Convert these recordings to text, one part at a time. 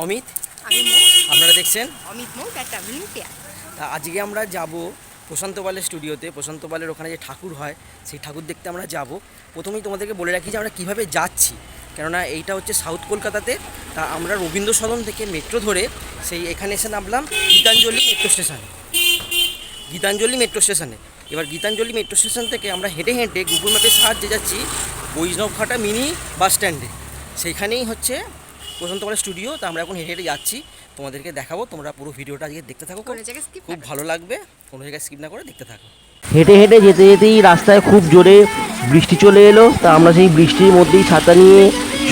অমিত, আমি মৌ। আপনারা দেখছেন AmitMou ট্রাভেলিং পেয়ার। আজকে আমরা যাব প্রশান্ত পালের স্টুডিওতে। প্রশান্ত পালের ওখানে যে ঠাকুর হয় সেই ঠাকুর দেখতে আমরা যাব। প্রথমেই তোমাদেরকে বলে রাখি যে আমরা কীভাবে যাচ্ছি, কেননা এইটা হচ্ছে সাউথ কলকাতাতে। তা আমরা রবীন্দ্র সদন থেকে মেট্রো ধরে সেই এখানে এসে নামলাম গীতাঞ্জলি মেট্রো স্টেশনে। এবার গীতাঞ্জলি মেট্রো স্টেশন থেকে আমরা হেঁটে হেঁটে গুগল ম্যাপের সাহায্যে যাচ্ছি বৈষ্ণব ঘাটা মিনি বাস স্ট্যান্ডে। সেইখানেই হচ্ছে প্রশান্ত পালের স্টুডিও। তা আমরা এখন হেঁটে হেঁটে যাচ্ছি, তোমাদেরকে দেখাবো। তোমরা পুরো ভিডিওটা আজকে দেখতে থাকো, খুব ভালো লাগবে। কোনো জায়গায় স্কিপ না করে দেখতে থাকো। হেঁটে হেঁটে যেতে যেতেই রাস্তায় খুব জোরে বৃষ্টি চলে এলো। তা আমরা সেই বৃষ্টির মধ্যেই ছাতা নিয়ে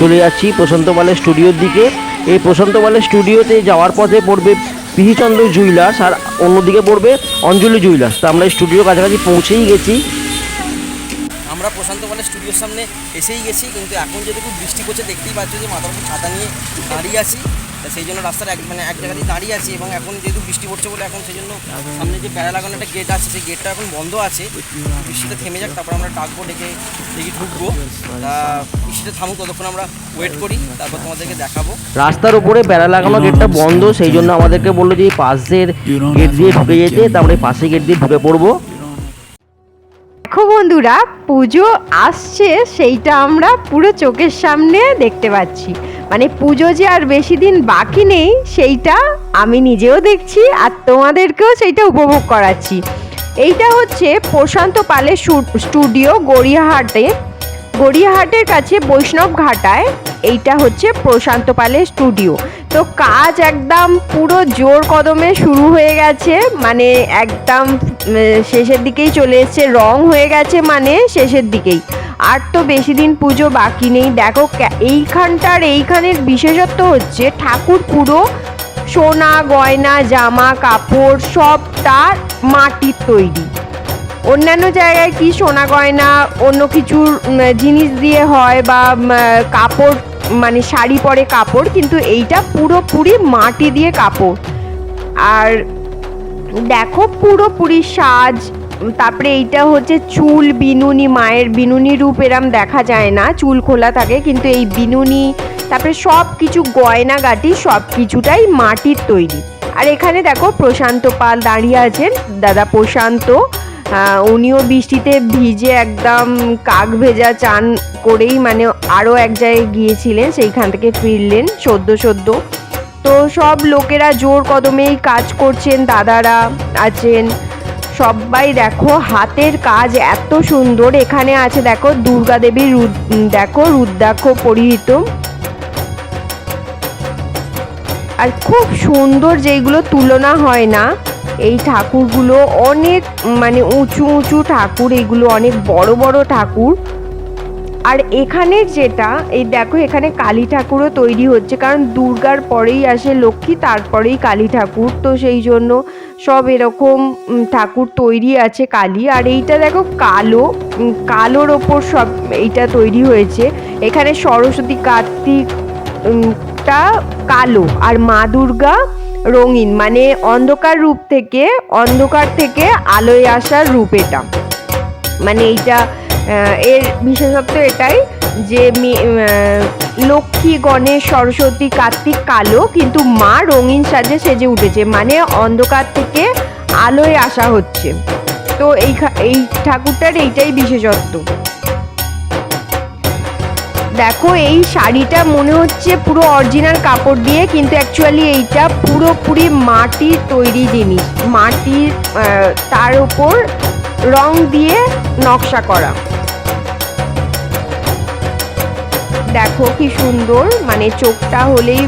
চলে যাচ্ছি প্রশান্ত পালের স্টুডিওর দিকে। এই প্রশান্ত পালের স্টুডিওতে যাওয়ার পথে পড়বে পিহিচন্দ্র জুয়েলার্স, আর অন্যদিকে পড়বে অঞ্জলি জুয়েলার্স। তা আমরা এই স্টুডিওর কাছাকাছি পৌঁছেই গেছি। আমরা প্রশান্ত পালের স্টুডিওর সামনে এসেই গেছি, কিন্তু এখন যেহেতু খুব বৃষ্টি করছে, দেখতেই পাচ্ছ যে মাথার উপর ছাতা নিয়ে দাঁড়িয়ে আছি। সেই জন্য রাস্তার এক জায়গাতেই দাঁড়িয়ে আছি। এবং এখন যেহেতু বৃষ্টি পড়ছে বলে এখন সেই জন্য সামনে যে বেড়া লাগানো একটা গেট আছে, সেই গেটটা এখন বন্ধ আছে। বৃষ্টিটা থেমে যাক, তারপর আমরা ডাকবো, ডেকে ঢুকবো। তা বৃষ্টিটা থামুক, ততক্ষণ আমরা ওয়েট করি, তারপর তোমাদেরকে দেখাবো। রাস্তার উপরে বেড়া লাগানো গেটটা বন্ধ, সেই জন্য আমাদেরকে বললো যে পাশের গেট দিয়ে ঢুকে যেতে। তা আমরা পাশের গেট দিয়ে ঢুকে পড়বো। দেখো বন্ধুরা, পুজো আসছে সেইটা আমরা পুরো চোখের সামনে দেখতে পাচ্ছি। মানে পুজো যে আর বেশি দিন বাকি নেই সেইটা আমি নিজেও দেখছি, আর তোমাদেরকেও সেইটা উপভোগ করাচ্ছি। এইটা হচ্ছে প্রশান্ত পালের স্টুডিও, গড়িয়াহাটের কাছে বৈষ্ণব ঘাটায়। এইটা হচ্ছে প্রশান্ত পালের স্টুডিও। তো কাজ একদম পুরো জোর কদমে শুরু হয়ে গেছে, মানে একদম শেষের দিকেই চলে এসছে, রং হয়ে গেছে মানে শেষের দিকেই। আর তো বেশি দিন পুজো বাকি নেই। দেখো এইখানের বিশেষত্ব হচ্ছে ঠাকুর পুরো সোনা গয়না জামা কাপড় সবটা মাটির তৈরি। অন্যান্য জায়গায় কি সোনা গয়না অন্য কিছুর জিনিস দিয়ে হয়, বা কাপড় মানে শাড়ি পরে কাপড়, কিন্তু এইটা পুরোপুরি মাটি দিয়ে কাপড়। আর দেখো পুরোপুরি সাজ। তারপরে এইটা হচ্ছে চুল বিনুনি, মায়ের বিনুনি রূপ এরম দেখা যায় না, চুল খোলা থাকে, কিন্তু এই বিনুনি, তারপরে সব কিছু গয়নাগাটি সব কিছুটাই মাটির তৈরি। আর এখানে দেখো প্রশান্ত পাল দাঁড়িয়ে আছেন, দাদা প্রশান্ত। উনিও বৃষ্টিতে ভিজে একদম কাক ভেজা চান করেই মানে আরও এক জায়গায় গিয়েছিলেন, সেইখান থেকে ফিরলেন সদ্য। তো সব লোকেরা জোর কদমেই কাজ করছেন, দাদারা আছেন সবাই। দেখো হাতের কাজ এত সুন্দর। এখানে আছে দেখো দুর্গা দেবীর রুদ্রাক্ষ পরিহিত, আর খুব সুন্দর, যেগুলো তুলনা হয় না। এই ঠাকুরগুলো অনেক মানে উঁচু ঠাকুর, এইগুলো অনেক বড় ঠাকুর। আর এখানের যেটা এই দেখো, এখানে কালী ঠাকুরও তৈরি হচ্ছে, কারণ দুর্গার পরেই আসে লক্ষ্মী, তারপরেই কালী ঠাকুর। তো সেই জন্য সব এরকম ঠাকুর তৈরি আছে কালী। আর এইটা দেখো কালোর ওপর সব এইটা তৈরি হয়েছে। এখানে সরস্বতী কার্তিকটা কালো, আর মা দুর্গা রঙিন, মানে অন্ধকার থেকে আলোয় আসার রূপ এটা। মানে এইটা এর বিশেষত্ব এটাই যে লক্ষ্মী গণেশ সরস্বতী কার্তিক কালো, কিন্তু মা রঙিন সাজে সেজে উঠেছে, মানে অন্ধকার থেকে আলোয় আসা হচ্ছে। তো এই ঠাকুরটার এইটাই বিশেষত্ব। দেখো এই শাড়িটা মনে হচ্ছে পুরো অরিজিনাল কাপড় দিয়ে, কিন্তু অ্যাকচুয়ালি এইটা পুরোপুরি মাটির তৈরি জিনিস, মাটির তার উপর রং দিয়ে নকশা করা। দেখো কি সুন্দর, মানে চোখটা হলেই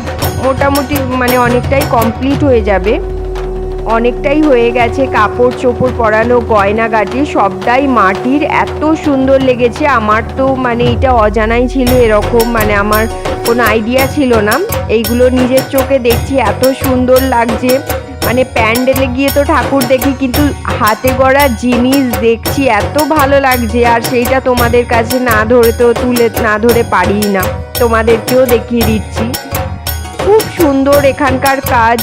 মোটামুটি মানে অনেকটাই কমপ্লিট হয়ে যাবে, অনেকটাই হয়ে গেছে। কাপড় চোপড় পরানো গয়নাগাটি সবটাই মাটির, এত সুন্দর লেগেছে। আমার তো মানে এইটা অজানাই ছিল, এরকম মানে আমার কোনো আইডিয়া ছিল না। এইগুলো নিজের চোখে দেখছি, এত সুন্দর লাগছে। মানে প্যান্ডেলে গিয়ে তো ঠাকুর দেখি, কিন্তু হাতে গড়া জিনিস দেখছি, এত ভালো লাগছে। আর সেইটা তোমাদের কাছে তুলে না ধরে পারি না, তোমাদেরকেও দেখিয়ে দিচ্ছি। খুব সুন্দর এখানকার কাজ,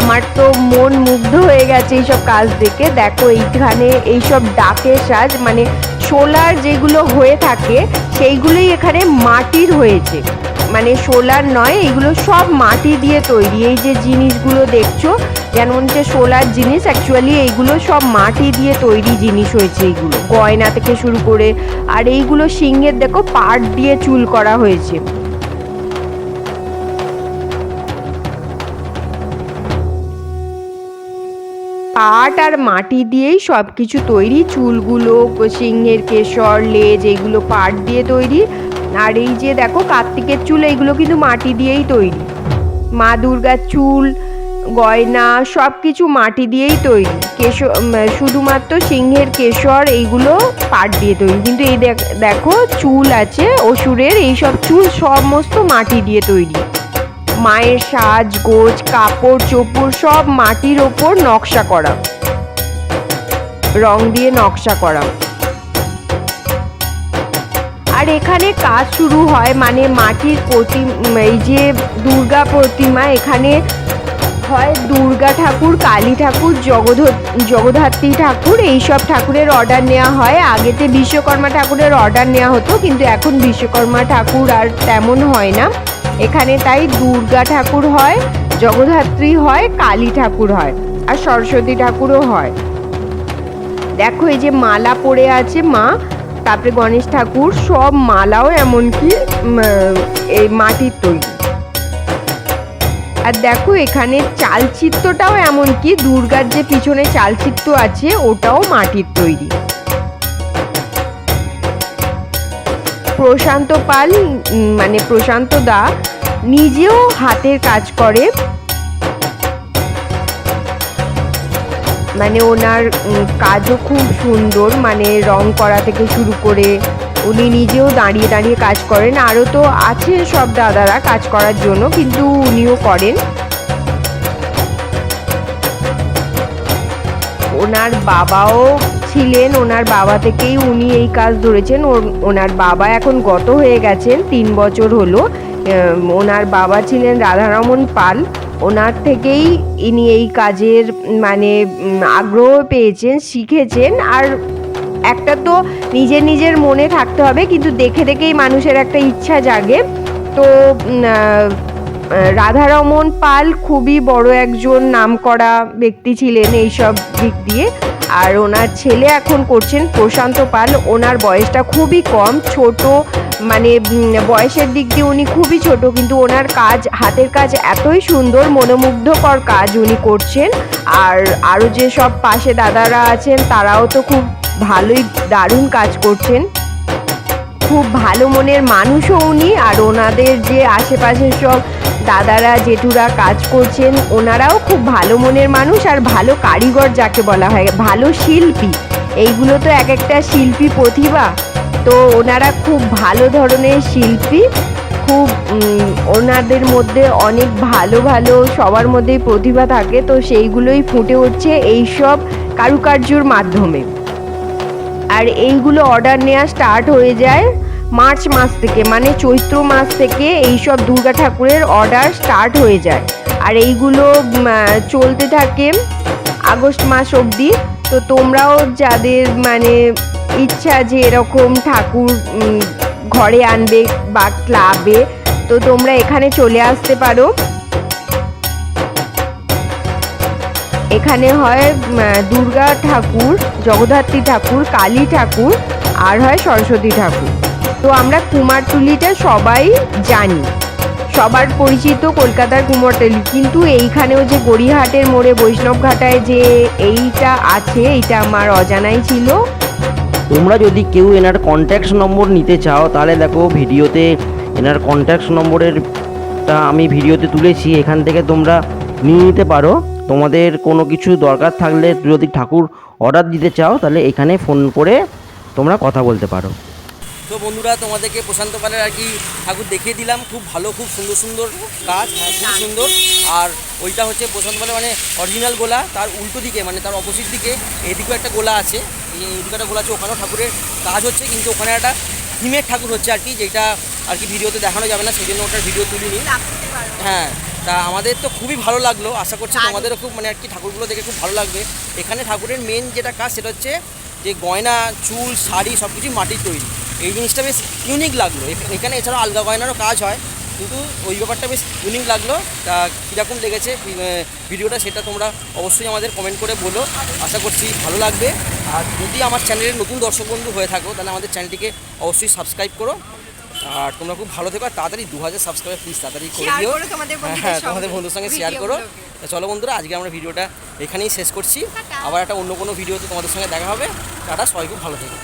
আমার তো মন মুগ্ধ হয়ে গেছে এইসব কাজ দেখে। দেখো এইখানে এইসব ডাকের সাজ, মানে শোলার যেগুলো হয়ে থাকে সেইগুলোই এখানে মাটির হয়েছে, মানে সোলার নয়, এগুলো সব মাটি দিয়ে তৈরি। এই যে জিনিসগুলো দেখছো যেমন যে সোলার জিনিস, অ্যাকচুয়ালি এইগুলো সব মাটি দিয়ে তৈরি জিনিস হয়েছে। এইগুলো গয়না থেকে শুরু করে, আর এইগুলো সিংহের দেখো পাট দিয়ে চুল করা হয়েছে। পাট আর মাটি দিয়েই সব কিছু তৈরি। চুলগুলো, সিংহের কেশর, লেজ, এইগুলো পাট দিয়ে তৈরি। আর এই যে দেখো কার্তিকের চুল, এইগুলো কিন্তু মাটি দিয়েই তৈরি। মা দুর্গার চুল, গয়না সব কিছু মাটি দিয়েই তৈরি। কেশর, শুধুমাত্র সিংহের কেশর এইগুলো পাট দিয়ে তৈরি। কিন্তু এই দেখো চুল আছে অসুরের, এইসব চুল সমস্ত মাটি দিয়ে তৈরি। মায়ের সাজগোজ, কাপড় চোপড় সব মাটির ওপর নকশা করা, রং দিয়ে নকশা করা। আর এখানে কাজ শুরু হয়, মানে মাটির এই যে দুর্গা প্রতিমা, এখানে হয় দুর্গা ঠাকুর, কালী ঠাকুর, জগদ্ধাত্রী ঠাকুর, এইসব ঠাকুরের অর্ডার নেওয়া হয়। আগেতে বিশ্বকর্মা ঠাকুরের অর্ডার নেওয়া হতো, কিন্তু এখন বিশ্বকর্মা ঠাকুর আর তেমন হয় না এখানে। তাই দুর্গা ঠাকুর হয়, জগদ্ধাত্রী হয়, কালী ঠাকুর হয়, আর সরস্বতী ঠাকুরও হয়। দেখো এই যে মালা পরে আছে মা, তারপরে গণেশ ঠাকুর, সব মালাও এমনকি এই মাটির তৈরি। আর দেখো এখানে চালচিত্রটাও এমনকি দুর্গার যে পিছনে চালচিত্র আছে ওটাও মাটির তৈরি। প্রশান্ত পাল মানে প্রশান্ত দা নিজেও হাতের কাজ করে, মানে ওনার কাজও খুব সুন্দর, মানে রং করা থেকে শুরু করে উনি নিজেও দাঁড়িয়ে দাঁড়িয়ে কাজ করেন। আরও তো আছে সব দাদারা কাজ করার জন্য, কিন্তু উনিও করেন। ওনার বাবাও ছিলেন, ওনার বাবা থেকেই উনি এই কাজ ধরেছেন। ওনার বাবা এখন গত হয়ে গেছেন, 3 বছর হলো। ওনার বাবা ছিলেন রাধারমন পাল, ওনার থেকেই ইনি এই কাজের মানে আগ্রহ পেয়েছেন, শিখেছেন। আর একটা তো নিজের নিজের মনে থাকতে হবে, কিন্তু দেখে দেখেই মানুষের একটা ইচ্ছা জাগে। তো রাধারমন পাল খুবই বড় একজন নামকরা ব্যক্তি ছিলেন এইসব দিক দিয়ে। আর ওনার ছেলে এখন করছেন প্রশান্ত পাল। ওনার বয়সটা খুবই কম, ছোট, মানে বয়সের দিক দিয়ে উনি খুবই ছোট, কিন্তু ওনার কাজ, হাতের কাজ এতই সুন্দর, মনোমুগ্ধকর কাজ উনি করছেন। আর আরও যে সব পাশে দাদারা আছেন তারাও তো খুব ভালোই দারুণ কাজ করছেন। খুব ভালো মনের মানুষও উনি। আর ওনাদের যে আশেপাশের সব দাদারা জেঠুরা কাজ করছেন ওনারাও খুব ভালো মনের মানুষ, আর ভালো কারিগর যাকে বলা হয়, ভালো শিল্পী। এইগুলো তো এক একটা শিল্পী প্রতিভা, তো ওনারা খুব ভালো ধরনের শিল্পী। খুব ওনাদের মধ্যে অনেক ভালো ভালো সবার মধ্যেই প্রতিভা থাকে, তো সেইগুলোই ফুটে উঠছে এইসব কারুকার্যর মাধ্যমে। আর এইগুলো অর্ডার নেওয়া স্টার্ট হয়ে যায় মার্চ মাস থেকে, মানে চৈত্র মাস থেকে এইসব দুর্গা ঠাকুরের অর্ডার স্টার্ট হয়ে যায়। আর এইগুলো চলতে থাকে আগস্ট মাস অবধি। তো তোমরাও যাদের মানে ইচ্ছা যে এরকম ঠাকুর ঘরে আনবে বা ক্লাবে, তো তোমরা এখানে চলে আসতে পারো। এখানে হয় দুর্গা ঠাকুর, জগদ্ধাত্রী ঠাকুর, কালী ঠাকুর, আর হয় সরস্বতী ঠাকুর। তো আমরা কুমারটুলিটা সবাই জানি, সবার পরিচিত কলকাতার কুমারটুলি। কিন্তু এইখানেও যে গড়িয়াহাটের মোড়ে বৈষ্ণব ঘাটায় যে এইটা আছে, এইটা আমার অজানাই ছিল। তোমরা যদি কেউ এনার কন্ট্যাক্ট নম্বর নিতে চাও তাহলে দেখো ভিডিওতে এনার কন্ট্যাক্ট নম্বরেরটা আমি ভিডিওতে তুলেছি, এখান থেকে তোমরা নিয়ে নিতে পারো। তোমাদের কোনো কিছু দরকার থাকলে যদি ঠাকুর অর্ডার দিতে চাও তাহলে এখানে ফোন করে তোমরা কথা বলতে পারো। তো বন্ধুরা, তোমাদেরকে প্রশান্ত পালের আর কি ঠাকুর দেখিয়ে দিলাম। খুব ভালো, খুব সুন্দর সুন্দর কাজ, খুব সুন্দর। আর ওইটা হচ্ছে প্রশান্ত পালের মানে অরিজিনাল গোলা, তার উল্টো দিকে মানে তার অপোজিট দিকে এদিকেও একটা গোলা আছে, এদিকে একটা গোলা আছে, ওখানেও ঠাকুরের কাজ হচ্ছে। কিন্তু ওখানে একটা থিমের ঠাকুর হচ্ছে আর কি, যেটা আর কি ভিডিওতে দেখানো যাবে না, সেই জন্য ওটার ভিডিও তুলিনি। হ্যাঁ, তা আমাদের তো খুবই ভালো লাগলো, আশা করছি তোমাদেরও খুব মানে আর কি ঠাকুরগুলো দেখে খুব ভালো লাগবে। এখানে ঠাকুরের মেন যেটা কাজ সেটা হচ্ছে যে গয়না, চুল, শাড়ি সব কিছুই মাটির তৈরি। এই জিনিসটা বেশ ইউনিক লাগলো এখানে। এছাড়াও আলগা গয়নারও কাজ হয়, কিন্তু ওই ব্যাপারটা বেশ ইউনিক লাগলো। তা কীরকম লেগেছে ভিডিওটা সেটা তোমরা অবশ্যই আমাদের কমেন্ট করে বলো, আশা করছি ভালো লাগবে। আর যদি আমার চ্যানেলের নতুন দর্শক বন্ধু হয়ে থাকো তাহলে আমাদের চ্যানেলটিকে অবশ্যই সাবস্ক্রাইব করো। আর তোমরা খুব ভালো থেকো, আর তাড়াতাড়ি 2000 সাবস্ক্রাইবার প্লিজ তাড়াতাড়ি করে দিও। হ্যাঁ, তোমাদের বন্ধুর সঙ্গে শেয়ার করো। তো চলো বন্ধুরা, আজকে আমরা ভিডিওটা এখানেই শেষ করছি। আবার একটা অন্য কোনো ভিডিওতে তোমাদের সঙ্গে দেখা হবে। টাটা, সবাই খুব ভালো থেকো।